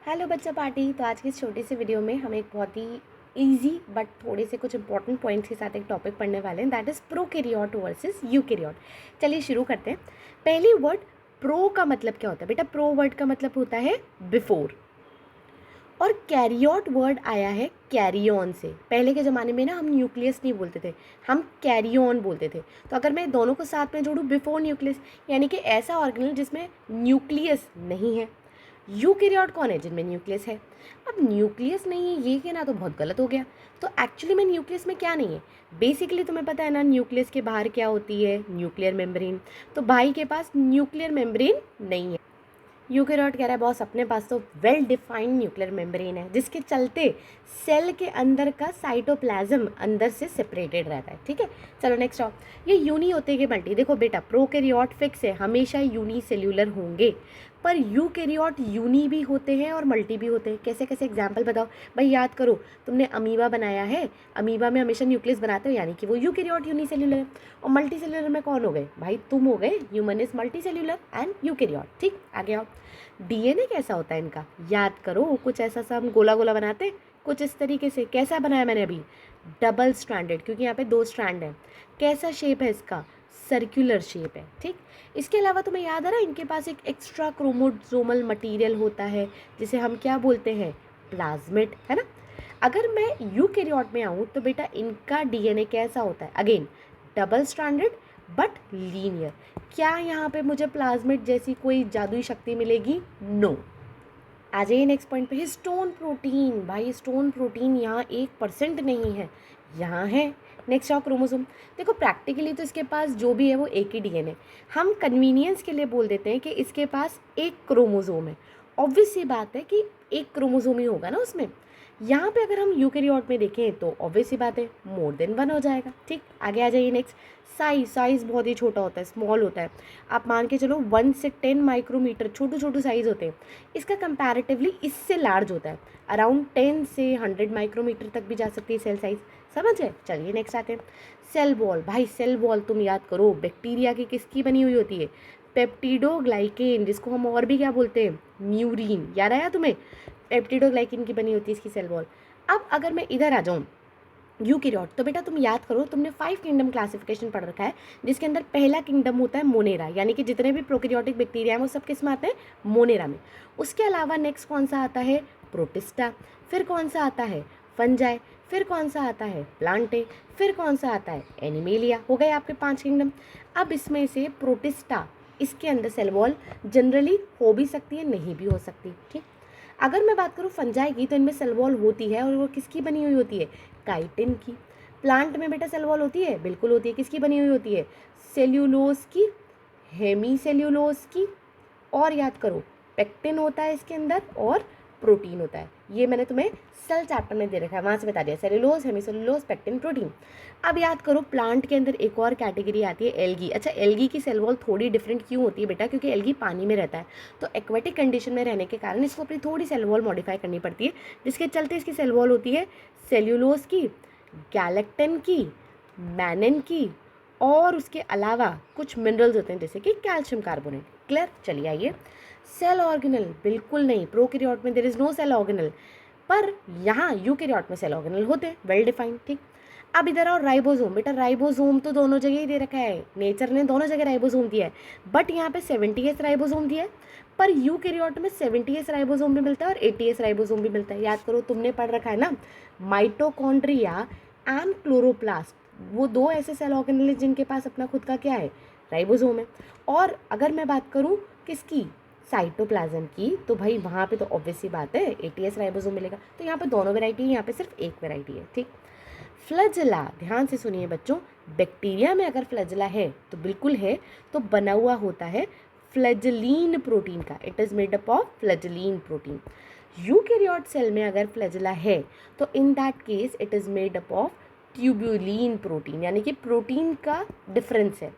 Hello बच्चा party. तो आज की इस छोटी सी वीडियो में हम एक बहुत ही इजी बट थोड़े से कुछ इंपॉर्टेंट पॉइंट्स के साथ एक टॉपिक पढ़ने वाले हैं, that is prokaryote versus eukaryote. चलिए शुरू करते हैं। पहली वर्ड प्रो का मतलब क्या होता है बेटा? प्रो वर्ड का मतलब होता है बिफोर, और कैरियोट वर्ड आया है कैरी ऑन से। पहले के ज़माने में ना हम न्यूक्लियस नहीं बोलते थे, हम कैरी ऑन बोलते थे। तो अगर मैं दोनों को साथ में जोड़ूँ, बिफोर न्यूक्लियस यानी कि ऐसा ऑर्गेनल जिसमें न्यूक्लियस नहीं है। यूकैरियोट कौन है? जिनमें न्यूक्लियस है। अब न्यूक्लियस नहीं है ये कहना तो बहुत गलत हो गया। तो एक्चुअली में न्यूक्लियस में क्या नहीं है? बेसिकली तुम्हें पता है ना न्यूक्लियस के बाहर क्या होती है? Nuclear membrane. तो भाई के पास न्यूक्लियर मेम्ब्रेन नहीं है। यूकैरियोट कह रहा है बॉस अपने पास तो वेल डिफाइंड न्यूक्लियर मेम्ब्रेन है, जिसके चलते सेल के अंदर का साइटोप्लाज्म अंदर से सेपरेटेड रहता है। ठीक है, चलो नेक्स्ट आओ। ये यूनी होते हैं कि मल्टी? देखो बेटा, प्रोकैरियोट फिक्स है, हमेशा यूनी सेल्यूलर होंगे, पर यूकैरियोट यूनी भी होते हैं और मल्टी भी होते हैं। कैसे कैसे? एग्जाम्पल बताओ भाई। याद करो, तुमने अमीबा बनाया है, अमीबा में हमेशा न्यूक्लियस बनाते हो, यानी कि वो यूकैरियोट यूनी सेल्यूलर है। और मल्टी सेल्यूलर में कौन हो गए भाई? तुम हो गए। Human is multi cellular and eukaryote. ठीक, आगे आओ। डीएनए कैसा होता है इनका? याद करो, कुछ ऐसा सा हम गोला गोला बनाते हैं, कुछ इस तरीके से। कैसा बनाया मैंने अभी? डबल स्ट्रैंडेड, क्योंकि यहाँ पे दो स्ट्रैंड है। कैसा शेप है इसका? सर्कुलर शेप है। ठीक, इसके अलावा तुम्हें याद आ रहा है इनके पास एक एक्स्ट्रा क्रोमोसोमल मटेरियल होता है, जिसे हम क्या बोलते हैं? प्लाज्मिड, है ना। अगर मैं यूकैरियोट में आऊँ तो बेटा इनका डीएनए कैसा होता है? Again double stranded but linear. क्या यहाँ पे मुझे प्लाज्मिड जैसी कोई जादुई शक्ति मिलेगी? नो। आ जाइए नेक्स्ट पॉइंट पे। हिस्टोन प्रोटीन, भाई हिस्टोन प्रोटीन यहाँ 1% नहीं है, यहाँ है। नेक्स्ट आओ, क्रोमोसोम। देखो प्रैक्टिकली तो इसके पास जो भी है वो एक ही डीएनए। हम कन्वीनियंस के लिए बोल देते हैं कि इसके पास एक क्रोमोसोम है। ऑब्वियस सी बात है कि एक क्रोमोसोम ही होगा ना उसमें। यहाँ पे अगर हम यूकैरियोट में देखें तो ऑब्वियस सी बात है मोर देन वन हो जाएगा। ठीक, आगे आ जाइए नेक्स्ट। साइज़ बहुत ही छोटा होता है, स्मॉल होता है। आप मान के चलो 1 से 10 माइक्रोमीटर छोटे छोटे साइज़ होते हैं। इसका कंपैरेटिवली इससे लार्ज होता है, अराउंड 10 से 100 माइक्रोमीटर तक भी जा सकती है सेल साइज। समझ है? चलिए नेक्स्ट आते हैं। सेल वॉल, भाई सेल वॉल तुम याद करो बैक्टीरिया की किसकी बनी हुई होती है? पेप्टिडोग्लाइकेन, जिसको हम और भी क्या बोलते हैं? म्यूरिन। याद आया तुम्हें? पेप्टिडोग्लाइकेन की बनी होती है इसकी सेल वॉल। अब अगर मैं इधर आ जाऊँ यूकैरियोट, तो बेटा तुम याद करो, तुमने 5 किंगडम क्लासिफिकेशन पढ़ रखा है, जिसके अंदर पहला किंगडम होता है मोनेरा, यानी कि जितने भी प्रोकैरियोटिक बैक्टीरिया हैं वो सब किस में आते हैं? मोनेरा में। उसके अलावा नेक्स्ट कौन सा आता है? प्रोटिस्टा। फिर कौन सा आता है? फंजाई। फिर कौन सा आता है? प्लांटे। फिर कौन सा आता है? एनिमेलिया। हो गए आपके 5 किंगडम। अब इसमें से प्रोटिस्टा, इसके अंदर सेल वॉल जनरली हो भी सकती है, नहीं भी हो सकती। ठीक, अगर मैं बात करूँ फंजाई की, तो इनमें सेल वॉल होती है, और वो किसकी बनी हुई होती है? काइटिन की। प्लांट में बेटा सेल वॉल होती है, बिल्कुल होती है। किसकी बनी हुई होती है? सेल्यूलोज की, हेमी सेल्यूलोज की। और याद करो पेक्टिन होता है इसके अंदर, और प्रोटीन होता है। ये मैंने तुम्हें सेल चैप्टर में दे रखा है, वहाँ से बता दिया, सेल्यूलोज, हेमीसेल्यूलोज, पेक्टिन, प्रोटीन। अब याद करो प्लांट के अंदर एक और कैटेगरी आती है एल्गी। अच्छा, एल्गी की सेल वॉल थोड़ी डिफरेंट क्यों होती है बेटा? क्योंकि एल्गी पानी में रहता है, तो एक्वेटिक कंडीशन में रहने के कारण इसको अपनी थोड़ी सेल वॉल मॉडिफाई करनी पड़ती है, जिसके चलते इसकी सेल वॉल होती है सेल्यूलोज की, गैलेक्टिन की, मैनिन की, और उसके अलावा कुछ मिनरल्स होते हैं जैसे कि कैल्शियम कार्बोनेट। क्लियर? चलिए आइए। सेल ऑर्गेनल बिल्कुल नहीं, प्रोकैरियोट में there is no cell organelle, पर यहाँ यूकैरियोट में सेल ऑर्गेनल होते हैं, वेल डिफाइंड। ठीक, अब इधर आओ राइबोसोम। बेटा राइबोसोम तो दोनों जगह ही दे रखा है, नेचर ने दोनों जगह राइबोसोम दिया है, बट यहाँ पे 70S राइबोसोम दिया है। पर यूकैरियोट में 70S राइबोसोम भी मिलता है और 80S राइबोसोम भी मिलता है। याद करो तुमने पढ़ रखा है ना, माइटोकॉन्ड्रिया एंड क्लोरोप्लास्ट, वो दो ऐसे सेल ऑर्गेनल हैं जिनके पास अपना खुद का क्या है? राइबोसोम है। और अगर मैं बात करूँ किसकी? साइटोप्लाज्म की, तो भाई वहाँ पे तो ऑब्वियस सी बात है 80S राइबोसोम मिलेगा। तो यहाँ पे दोनों वैरायटी है, यहाँ पे सिर्फ एक वैरायटी है। ठीक, फ्लैजेला, ध्यान से सुनिए बच्चों, बैक्टीरिया में अगर फ्लैजेला है तो बिल्कुल है, तो बना हुआ होता है फ्लैजेलीन प्रोटीन का। It is made up of flagellin protein. Eukaryote cell में अगर फ्लैजेला है तो in that case it is made up of tubulin protein, यानी कि प्रोटीन का डिफरेंस है।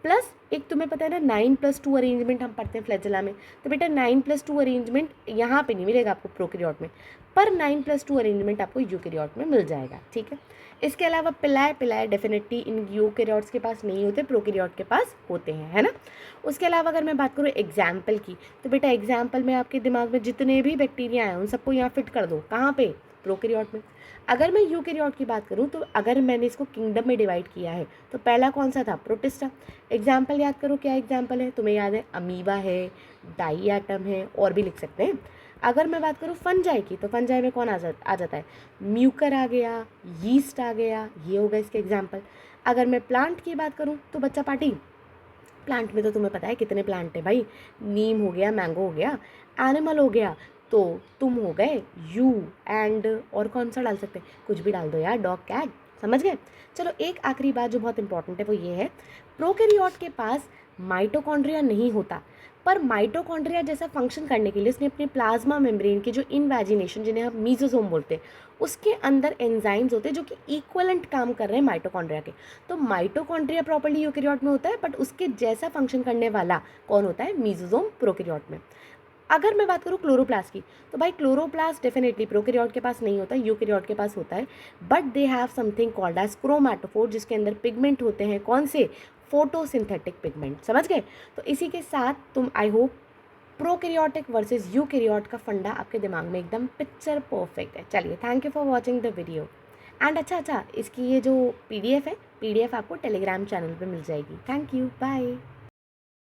प्लस एक तुम्हें पता है ना 9+2 अरेंजमेंट हम पढ़ते हैं फ्लैजेला में, तो बेटा 9+2 अरेंजमेंट यहाँ पे नहीं मिलेगा आपको प्रोकैरियोट में, पर 9+2 अरेंजमेंट आपको यूकैरियोट में मिल जाएगा, ठीक है। इसके अलावा पिलाए डेफिनेटली इन यूकैरियोट्स के पास नहीं होते, प्रोकैरियोट के पास होते हैं, है ना। उसके अलावा अगर मैं बात करूँ एग्जाम्पल की, तो बेटा एग्जाम्पल में आपके दिमाग में जितने भी बैक्टीरिया हैं उन सबको यहाँ फिट कर दो, कहाँ पे, प्रोकैरियोट में। अगर मैं यूकैरियोट की बात करूँ, तो अगर मैंने इसको किंगडम में डिवाइड किया है, तो पहला कौन सा था, प्रोटिस्टा। एग्जाम्पल याद करो, क्या एग्जाम्पल है, तुम्हें याद है अमीबा है, डाई एटम है, और भी लिख सकते हैं। अगर मैं बात करूँ फंजाई की, तो फंजाई में कौन आ जाता है, म्यूकर आ गया, यीस्ट आ गया, ये हो गया इसके एग्जाम्पल। अगर मैं प्लांट की बात करूँ, तो बच्चा पार्टी प्लांट में तो तुम्हें पता है कितने प्लांट है भाई, नीम हो गया, मैंगो हो गया, एनिमल हो गया, तो तुम हो गए, यू एंड, और कौन सा डाल सकते हैं, कुछ भी डाल दो यार, डॉग कैट, समझ गए। चलो एक आखिरी बात जो बहुत इंपॉर्टेंट है वो ये है, प्रोकैरियोट के पास माइटोकॉन्ड्रिया नहीं होता, पर माइटोकॉन्ड्रिया जैसा फंक्शन करने के लिए उसने अपने प्लाज्मा मेम्ब्रेन की जो इनवैजिनेशन, जिन्हें हम मीजोसोम बोलते हैं, उसके अंदर एंजाइम्स होते हैं जो कि इक्वलेंट काम कर रहे हैं माइटोकॉन्ड्रिया के। तो माइटोकॉन्ड्रिया प्रॉपर्ली यूकैरियोट में होता है, बट उसके जैसा फंक्शन करने वाला कौन होता है, मीजोसोम प्रोकैरियोट में। अगर मैं बात करूँ क्लोरोप्लास्ट की, तो भाई क्लोरोप्लास्ट डेफिनेटली प्रोकैरियोट के पास नहीं होता, यूकैरियोट के पास होता है, but they have something called as chromatophore, जिसके अंदर पिगमेंट होते हैं, कौन से, फोटोसिंथेटिक पिगमेंट, समझ गए। तो इसी के साथ तुम, I hope, prokaryotic versus eukaryote का फंडा आपके दिमाग में एकदम पिक्चर परफेक्ट है। चलिए, thank you for watching the video and अच्छा, इसकी ये जो PDF है, PDF आपको टेलीग्राम चैनल पे मिल जाएगी। Thank you, bye.